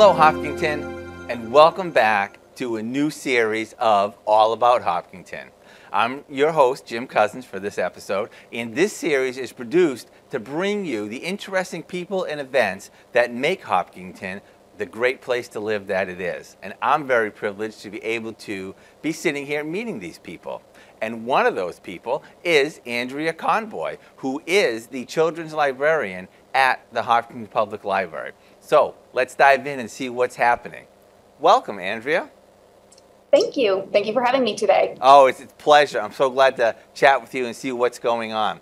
Hello, Hopkinton, and welcome back to a new series of All About Hopkinton. I'm your host, Jim Cousins, for this episode, and this series is produced to bring you the interesting people and events that make Hopkinton the great place to live that it is. And I'm very privileged to be able to be sitting here meeting these people. And one of those people is Andrea Conboy, who is the children's librarian at the Hopkinton Public Library. So let's dive in and see what's happening. Welcome, Andrea. Thank you. Thank you for having me today. Oh, it's a pleasure. I'm so glad to chat with you and see what's going on.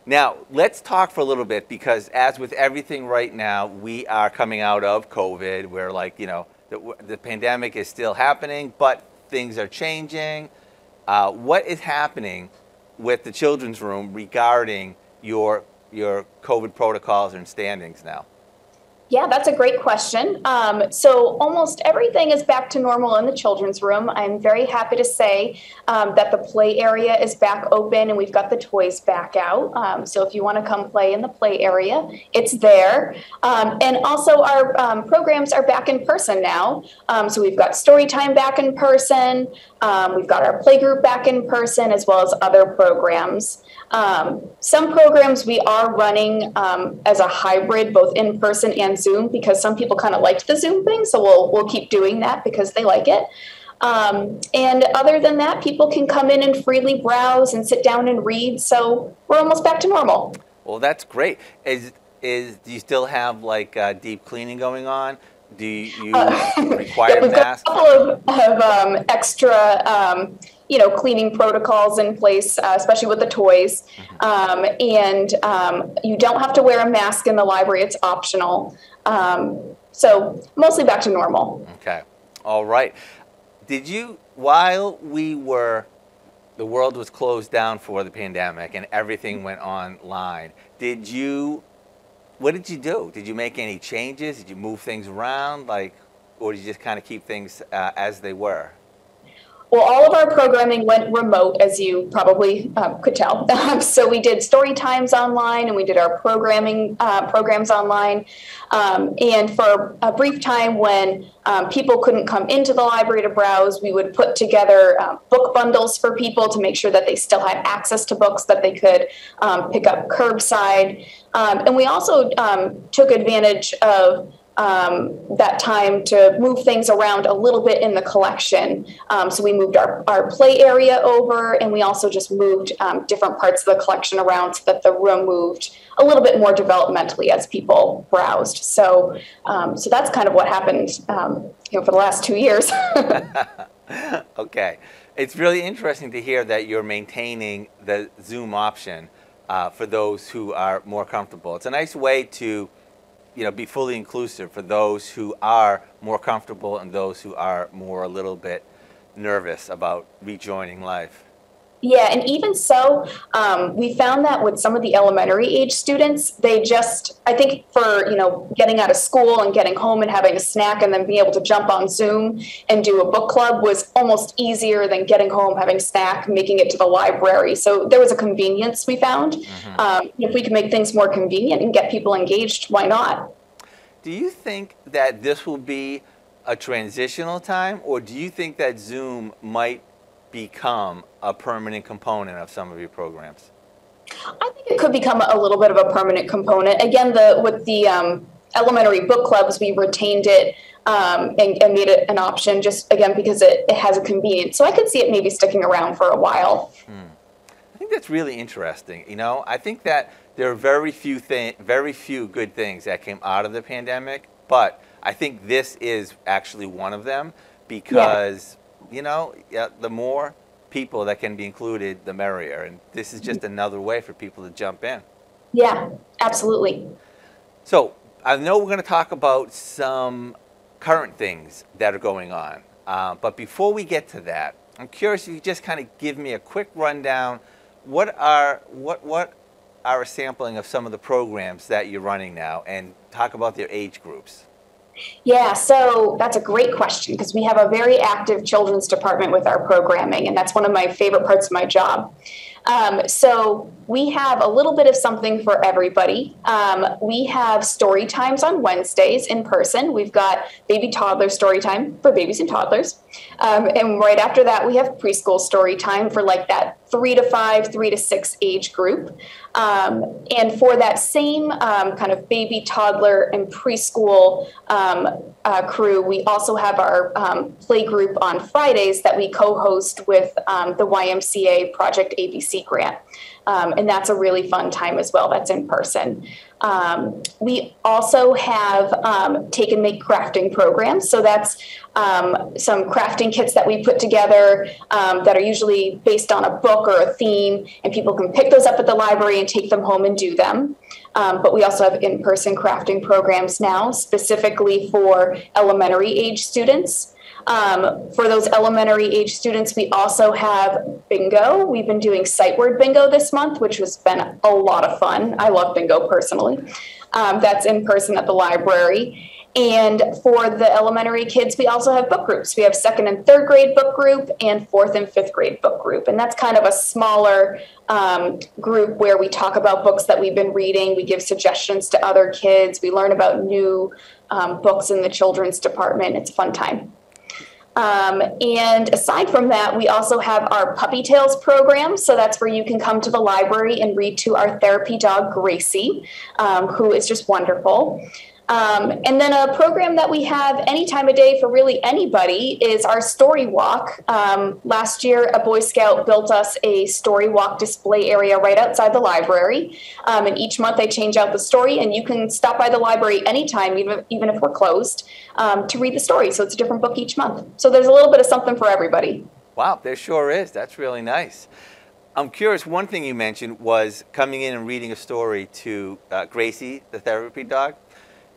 Now, let's talk for a little bit, because as with everything right now, we are coming out of COVID. We're like, the pandemic is still happening, but things are changing. What is happening with the children's room regarding your COVID protocols and standings now? Yeah, that's a great question. So almost everything is back to normal in the children's room. I'm very happy to say that the play area is back open and we've got the toys back out. So if you want to come play in the play area, it's there. And also our programs are back in person now. So we've got story time back in person. We've got our play group back in person, as well as other programs. Some programs we are running as a hybrid, both in person and Zoom, because some people kind of liked the Zoom thing, so we'll keep doing that because they like it. And other than that, people can come in and freely browse and sit down and read, so we're almost back to normal. Well, that's great. Do you still have like deep cleaning going on? Do you require we've masks? Got a couple of extra cleaning protocols in place, especially with the toys. And you don't have to wear a mask in the library. It's optional. So mostly back to normal. Okay. All right. While the world was closed down for the pandemic and everything went online, what did you do? Did you make any changes? Did you move things around, or did you just kind of keep things as they were? Well, all of our programming went remote, as you probably could tell. So we did story times online, and we did our programs online. And for a brief time when people couldn't come into the library to browse, we would put together book bundles for people to make sure that they still had access to books that they could pick up curbside. And we also took advantage of that time to move things around a little bit in the collection. So we moved our play area over, and we also just moved different parts of the collection around so that the room moved a little bit more developmentally as people browsed. So that's kind of what happened for the last 2 years. Okay. It's really interesting to hear that you're maintaining the Zoom option for those who are more comfortable. It's a nice way to be fully inclusive for those who are more comfortable and those who are a little bit nervous about rejoining life. Yeah, and even so, we found that with some of the elementary age students, they just, I think for, getting out of school and getting home and having a snack and then being able to jump on Zoom and do a book club was almost easier than getting home, having a snack, making it to the library. So there was a convenience we found. If we can make things more convenient and get people engaged, why not? Do you think that this will be a transitional time, or do you think that Zoom might become a permanent component of some of your programs? I think it could become a little bit of a permanent component. Again, with the elementary book clubs, we retained it and made it an option just, again, because it has a convenience. So I could see it maybe sticking around for a while. I think that's really interesting. I think that there are very few good things that came out of the pandemic, but I think this is actually one of them because the more people that can be included, the merrier. And this is just another way for people to jump in. Yeah, absolutely. So I know we're going to talk about some current things that are going on. But before we get to that, I'm curious if you just kind of give me a quick rundown. What are a sampling of some of the programs that you're running now, and talk about their age groups? Yeah, so that's a great question because we have a very active children's department with our programming, and that's one of my favorite parts of my job. So we have a little bit of something for everybody. We have story times on Wednesdays in person. We've got baby toddler story time for babies and toddlers. And right after that, we have preschool story time for like that 3 to 5, 3 to 6 age group. And for that same kind of baby, toddler, and preschool crew, we also have our play group on Fridays that we co-host with the YMCA Project ABC grant. And that's a really fun time as well. That's in person. We also have take and make crafting programs. So that's some crafting kits that we put together that are usually based on a book or a theme, and people can pick those up at the library and take them home and do them. But we also have in-person crafting programs now, specifically for elementary age students. For those elementary age students, we also have bingo. We've been doing sight word bingo this month, which has been a lot of fun. I love bingo personally. That's in person at the library. And for the elementary kids, we also have book groups. We have 2nd and 3rd grade book group and 4th and 5th grade book group. And that's kind of a smaller group where we talk about books that we've been reading. We give suggestions to other kids. We learn about new books in the children's department. It's a fun time. And aside from that, we also have our Puppy Tales program. So that's where you can come to the library and read to our therapy dog, Gracie, who is just wonderful. And then a program that we have any time of day for really anybody is our Story Walk. Last year, a Boy Scout built us a Story Walk display area right outside the library. And each month they change out the story, and you can stop by the library anytime, even if we're closed, to read the story. So it's a different book each month. So there's a little bit of something for everybody. Wow, there sure is. That's really nice. I'm curious, one thing you mentioned was coming in and reading a story to Gracie, the therapy dog.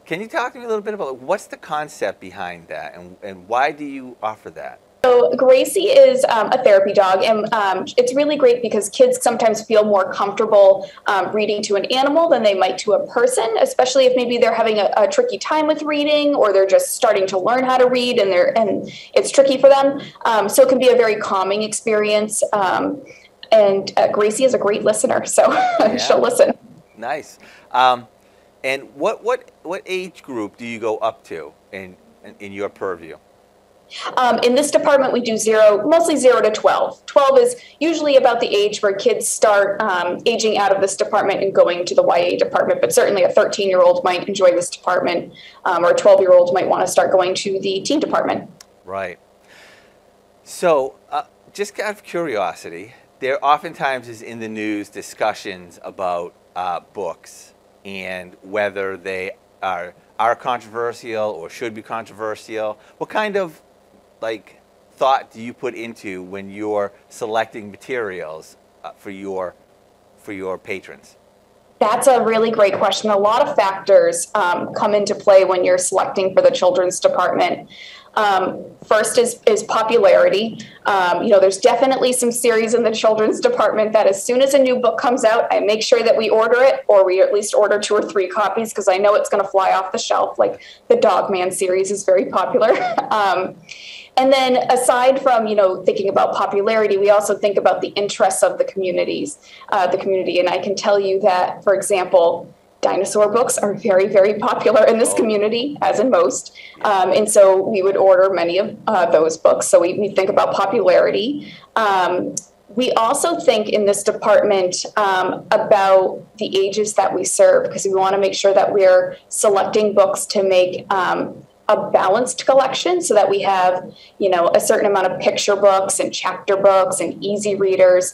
Can you talk to me a little bit about what's the concept behind that, and why do you offer that? So Gracie is a therapy dog, and it's really great because kids sometimes feel more comfortable reading to an animal than they might to a person, especially if maybe they're having a tricky time with reading, or they're just starting to learn how to read and it's tricky for them. So it can be a very calming experience. And Gracie is a great listener, so Yeah. she'll listen. Nice. And what age group do you go up to in your purview? In this department, we do mostly 0 to 12. 12 is usually about the age where kids start aging out of this department and going to the YA department, but certainly a 13-year-old might enjoy this department, or a 12-year-old might want to start going to the teen department. Right. So, just out of curiosity, there oftentimes is in the news discussions about books and whether they are controversial or should be controversial. What kind of thought do you put into when you're selecting materials for your patrons? That's a really great question. A lot of factors come into play when you're selecting for the children's department. First is popularity. There's definitely some series in the children's department that as soon as a new book comes out, I make sure that we order it, or we at least order 2 or 3 copies, because I know it's going to fly off the shelf. Like the Dog Man series is very popular. And then aside from, thinking about popularity, we also think about the interests of the community. And I can tell you that, for example, dinosaur books are very, very popular in this community, as in most. And so we would order many of those books. So we think about popularity. We also think in this department about the ages that we serve, because we want to make sure that we're selecting books to make a balanced collection, so that we have, a certain amount of picture books and chapter books and easy readers,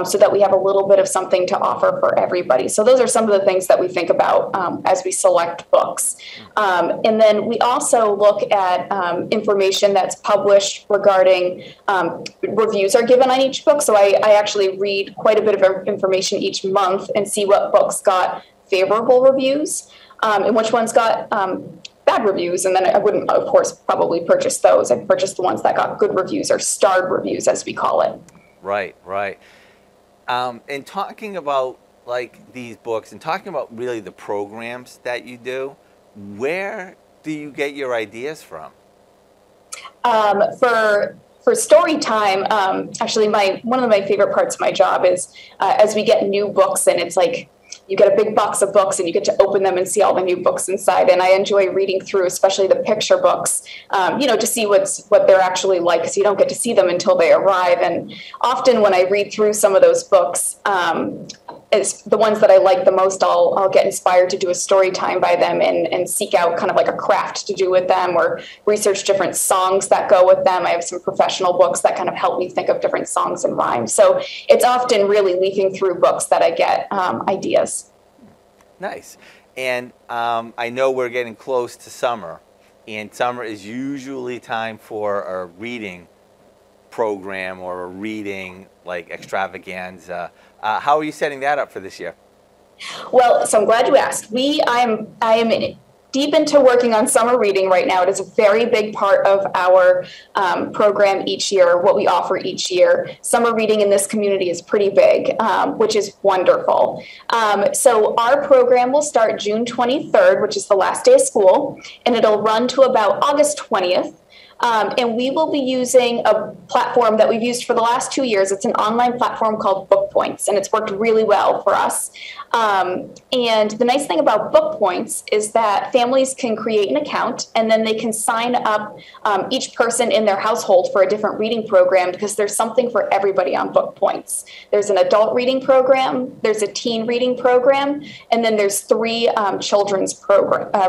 so that we have a little bit of something to offer for everybody. So those are some of the things that we think about as we select books. And then we also look at information that's published regarding reviews are given on each book. So I actually read quite a bit of information each month and see what books got favorable reviews and which ones got bad reviews, and then I wouldn't, of course, probably purchase those. I'd purchase the ones that got good reviews, or starred reviews, as we call it. Right. And talking about these books, and talking about really the programs that you do, where do you get your ideas from? for story time, actually, one of my favorite parts of my job is as we get new books, and it's like you get a big box of books and you get to open them and see all the new books inside. And I enjoy reading through, especially the picture books, to see what they're actually like, because you don't get to see them until they arrive. And often when I read through some of those books, is the ones that I like the most, I'll get inspired to do a story time by them and seek out kind of like a craft to do with them, or research different songs that go with them. I have some professional books that kind of help me think of different songs and rhymes. So it's often really leafing through books that I get ideas. Nice. And I know we're getting close to summer, and summer is usually time for a reading program or a reading like extravaganza. How are you setting that up for this year? Well, so I'm glad you asked. I am deep into working on summer reading right now. It is a very big part of our program each year, what we offer each year. Summer reading in this community is pretty big, which is wonderful. So our program will start June 23rd, which is the last day of school, and it'll run to about August 20th. And we will be using a platform that we've used for the last 2 years. It's an online platform called Book Points, and it's worked really well for us. And the nice thing about Book Points is that families can create an account, and then they can sign up each person in their household for a different reading program, because there's something for everybody on Book Points. There's an adult reading program, there's a teen reading program, and then there's 3 children's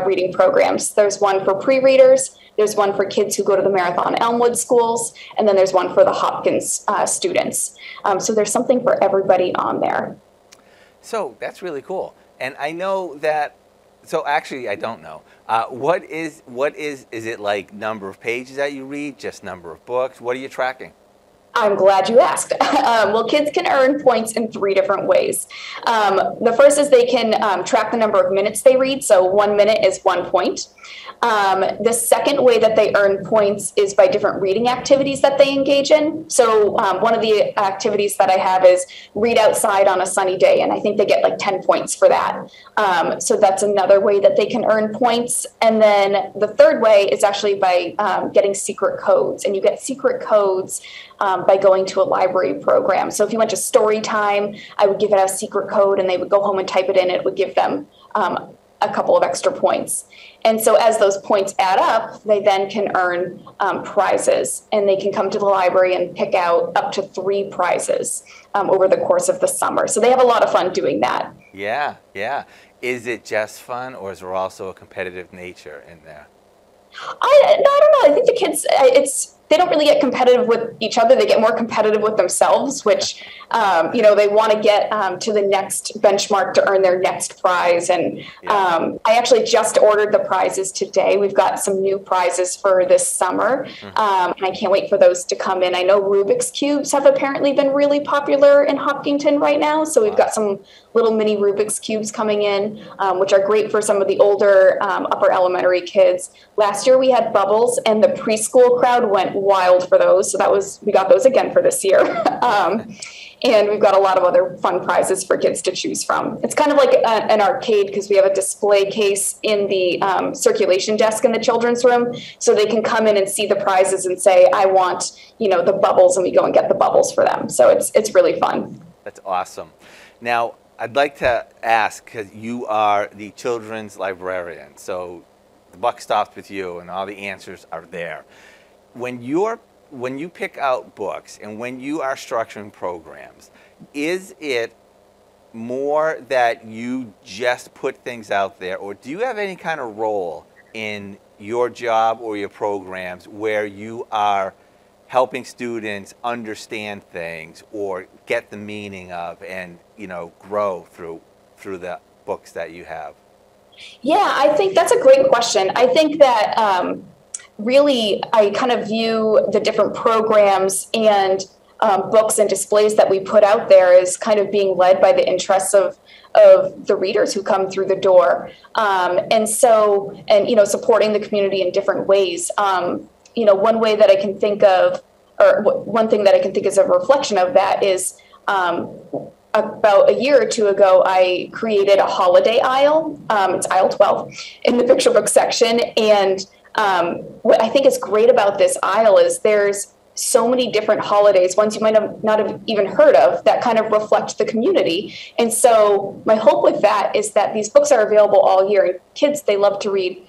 reading programs. There's one for pre-readers, there's one for kids who go to the Marathon Elmwood schools, and then there's one for the Hopkins students. So there's something for everybody on there. So that's really cool. And I know that, so actually I don't know. Is it like number of pages that you read, just number of books? What are you tracking? I'm glad you asked. Well, kids can earn points in 3 different ways. The first is they can track the number of minutes they read. So 1 minute is 1 point. The second way that they earn points is by different reading activities that they engage in. So one of the activities that I have is read outside on a sunny day, and I think they get like 10 points for that. So that's another way that they can earn points. And then the third way is actually by getting secret codes, and you get secret codes by going to a library program. So if you went to story time, I would give it a secret code, and they would go home and type it in. It would give them a couple of extra points. And so as those points add up, they then can earn prizes, and they can come to the library and pick out up to 3 prizes over the course of the summer. So they have a lot of fun doing that. Yeah, yeah. Is it just fun, or is there also a competitive nature in there? I don't know. I think the kids, they don't really get competitive with each other. They get more competitive with themselves, which, they want to get to the next benchmark to earn their next prize. And I actually just ordered the prizes today. We've got some new prizes for this summer, and I can't wait for those to come in. I know Rubik's Cubes have apparently been really popular in Hopkinton right now. So we've got some little mini Rubik's Cubes coming in, which are great for some of the older upper elementary kids. Last year we had bubbles, and the preschool crowd went wild for those. So we got those again for this year. And we've got a lot of other fun prizes for kids to choose from. It's kind of like an arcade, because we have a display case in the circulation desk in the children's room, so they can come in and see the prizes and say, I want, the bubbles, and we go and get the bubbles for them. So it's really fun. That's awesome. Now, I'd like to ask, because you are the children's librarian, so the buck stops with you and all the answers are there. When you pick out books and when you are structuring programs, is it more that you just put things out there, or do you have any kind of role in your job or your programs where you are helping students understand things or get the meaning of and grow through the books that you have? Yeah, I think that's a great question. I think that really I kind of view the different programs and books and displays that we put out there as kind of being led by the interests of the readers who come through the door, and supporting the community in different ways. One way that I can think of, or one thing that I can think is a reflection of that is about a year or 2 ago, I created a holiday aisle. It's aisle 12 in the picture book section. And what I think is great about this aisle is there's so many different holidays, ones you might have not have even heard of, that kind of reflect the community. And so my hope with that is that these books are available all year. And kids, they love to read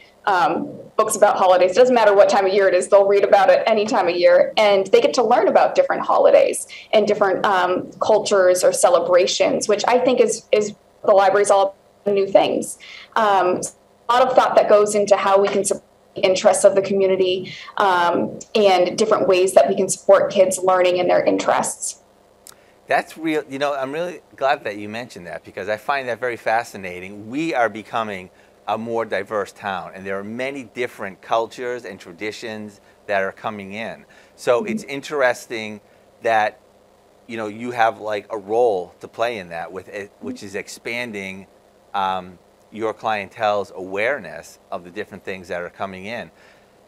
books about holidays. It doesn't matter what time of year it is, they'll read about it any time of year. And they get to learn about different holidays and different cultures or celebrations, which I think is the library's all about new things. A lot of thought that goes into how we can support the interests of the community and different ways that we can support kids learning in their interests. That's real. You know, I'm really glad that you mentioned that because I find that very fascinating. We are becoming a more diverse town, and there are many different cultures and traditions that are coming in. So it's interesting that, you know, you have like a role to play in that with it, which is expanding your clientele's awareness of the different things that are coming in.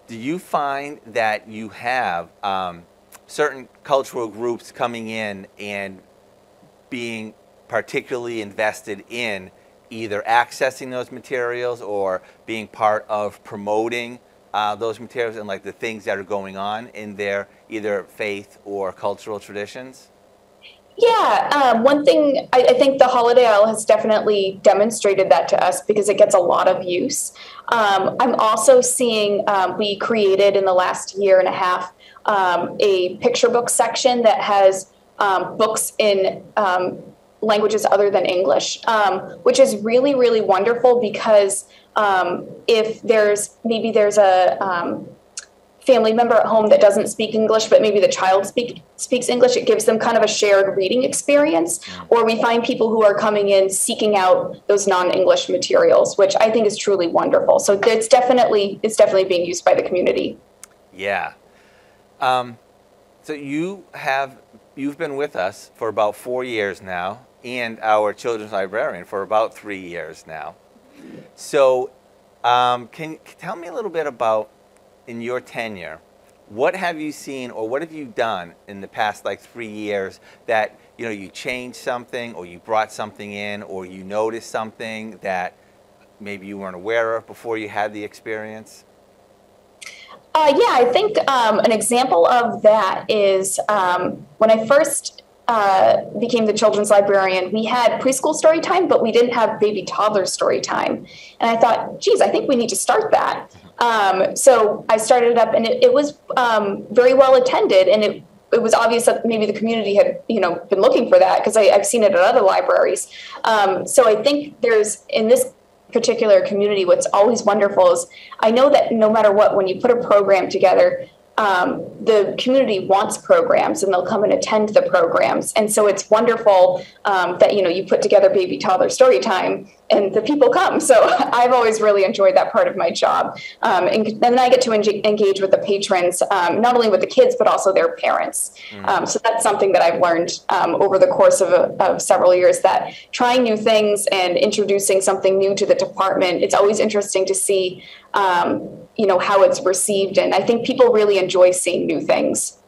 Do you find that you have certain cultural groups coming in and being particularly invested in either accessing those materials or being part of promoting those materials and like the things that are going on in their either faith or cultural traditions? Yeah, one thing I think the Holiday Owl has definitely demonstrated that to us because it gets a lot of use. I'm also seeing we created in the last year and a half a picture book section that has books in languages other than English, which is really, really wonderful because if there's a family member at home that doesn't speak English, but maybe the child speaks English, it gives them kind of a shared reading experience. Or we find people who are coming in seeking out those non-English materials, which I think is truly wonderful. So it's definitely being used by the community. Yeah. So you've been with us for about 4 years now, and our children's librarian for about 3 years now. So can you tell me a little bit about, in your tenure, what have you seen or what have you done in the past like 3 years that, you know, you changed something or you brought something in or you noticed something that maybe you weren't aware of before you had the experience? Yeah, I think an example of that is when I first became the children's librarian, we had preschool story time, but we didn't have baby toddler story time. And I thought, geez, I think we need to start that. So I started it up, and it was very well attended, and it was obvious that maybe the community had, you know, been looking for that because I've seen it at other libraries. So I think there's, in this particular community, what's always wonderful is I know that no matter what, when you put a program together, the community wants programs and they'll come and attend the programs. And so it's wonderful that, you know, you put together baby toddler story time and the people come. So I've always really enjoyed that part of my job. And then I get to engage with the patrons, not only with the kids, but also their parents. So that's something that I've learned over the course of several years, that trying new things and introducing something new to the department, it's always interesting to see you know, how it's received. And I think people really enjoy seeing new things.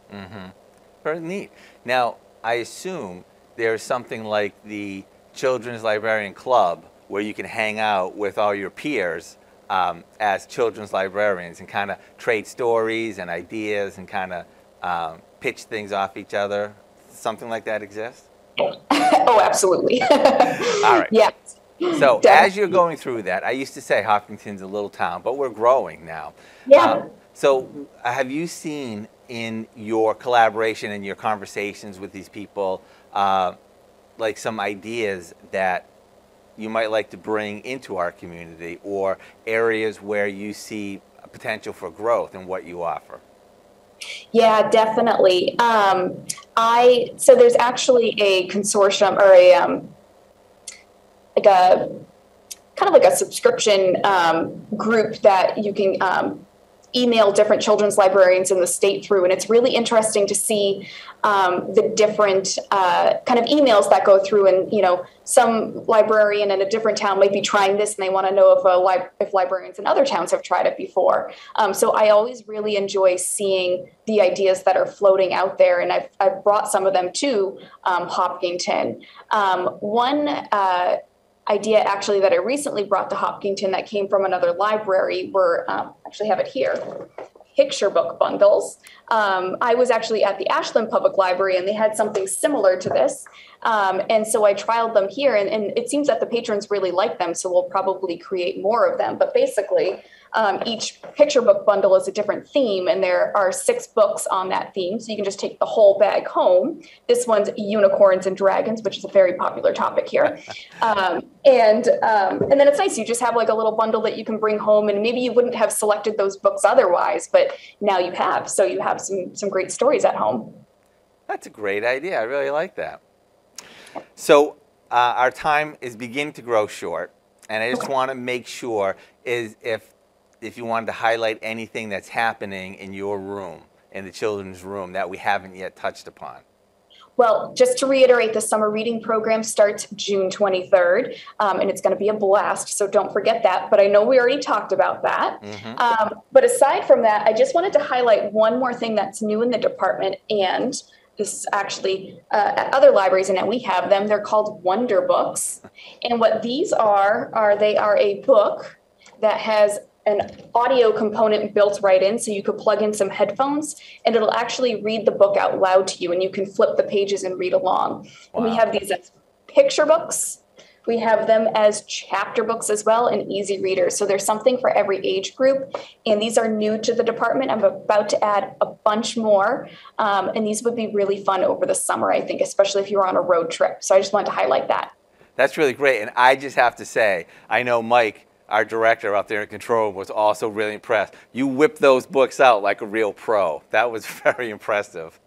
Very neat. Now, I assume there's something like the Children's Librarian Club where you can hang out with all your peers as children's librarians and kind of trade stories and ideas and kind of pitch things off each other. Something like that exists? Oh, absolutely. All right. Yeah. So Definitely. as you're going through that, I used to say Hopkinton's a little town, but we're growing now. Yeah. So have you seen in your collaboration and your conversations with these people, like some ideas that you might like to bring into our community or areas where you see a potential for growth in what you offer? Yeah, definitely. So there's actually a consortium or a like a kind of like a subscription group that you can email different children's librarians in the state through, and it's really interesting to see the different kind of emails that go through. And you know, some librarian in a different town might be trying this, and they want to know if librarians in other towns have tried it before. So I always really enjoy seeing the ideas that are floating out there, and I've brought some of them to Hopkinton. One idea actually that I recently brought to Hopkinton that came from another library were, actually have it here, picture book bundles. I was actually at the Ashland Public Library, and they had something similar to this. And so I trialed them here, and it seems that the patrons really like them, so we'll probably create more of them. But basically, each picture book bundle is a different theme, and there are 6 books on that theme, so you can just take the whole bag home. This one's unicorns and dragons, which is a very popular topic here. And then it's nice, you just have like a little bundle that you can bring home, and maybe you wouldn't have selected those books otherwise, but now you have, so you have some great stories at home. That's a great idea. I really like that. So our time is beginning to grow short, and I just want to make sure if you wanted to highlight anything that's happening in your room, in the children's room, that we haven't yet touched upon. Well, just to reiterate, the summer reading program starts June 23rd, and it's going to be a blast, so don't forget that. But I know we already talked about that. But aside from that, I just wanted to highlight one more thing that's new in the department, and this is actually at other libraries, and we have them. They're called Wonder Books. And what these are they are a book that has an audio component built right in, so you could plug in some headphones and it'll actually read the book out loud to you, and you can flip the pages and read along. Wow. And we have these as picture books. We have them as chapter books as well, and easy readers. So there's something for every age group, and these are new to the department. I'm about to add a bunch more, and these would be really fun over the summer, I think, especially if you're on a road trip. So I just wanted to highlight that. That's really great, and I just have to say, I know Mike, our director up there in control, was also really impressed. You whipped those books out like a real pro. That was very impressive.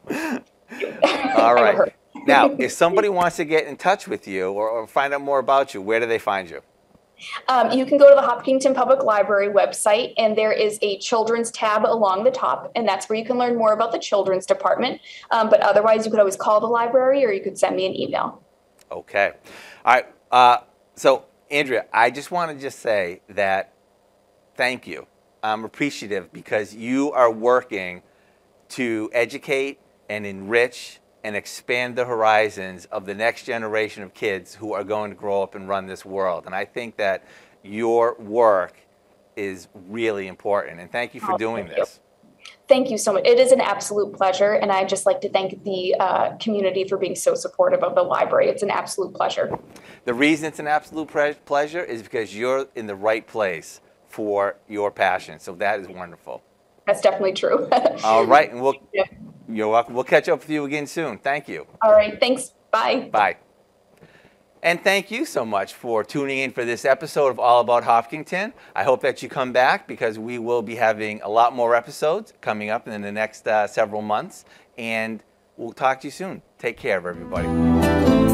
All right. Now, if somebody wants to get in touch with you or find out more about you, where do they find you? You can go to the Hopkinton Public Library website, and there is a children's tab along the top, and that's where you can learn more about the children's department. But otherwise, you could always call the library, or you could send me an email. Okay. All right. So, Andrea, I just want to say that thank you. I'm appreciative because you are working to educate and enrich and expand the horizons of the next generation of kids who are going to grow up and run this world. And I think that your work is really important. And thank you for doing this. Thank you so much. It is an absolute pleasure. And I'd just like to thank the community for being so supportive of the library. It's an absolute pleasure. The reason it's an absolute pleasure is because you're in the right place for your passion. So that is wonderful. That's definitely true. All right. And you're welcome. We'll catch up with you again soon. Thank you. All right. Thanks. Bye. Bye. And thank you so much for tuning in for this episode of All About Hopkinton. I hope that you come back because we will be having a lot more episodes coming up in the next several months. And we'll talk to you soon. Take care of everybody.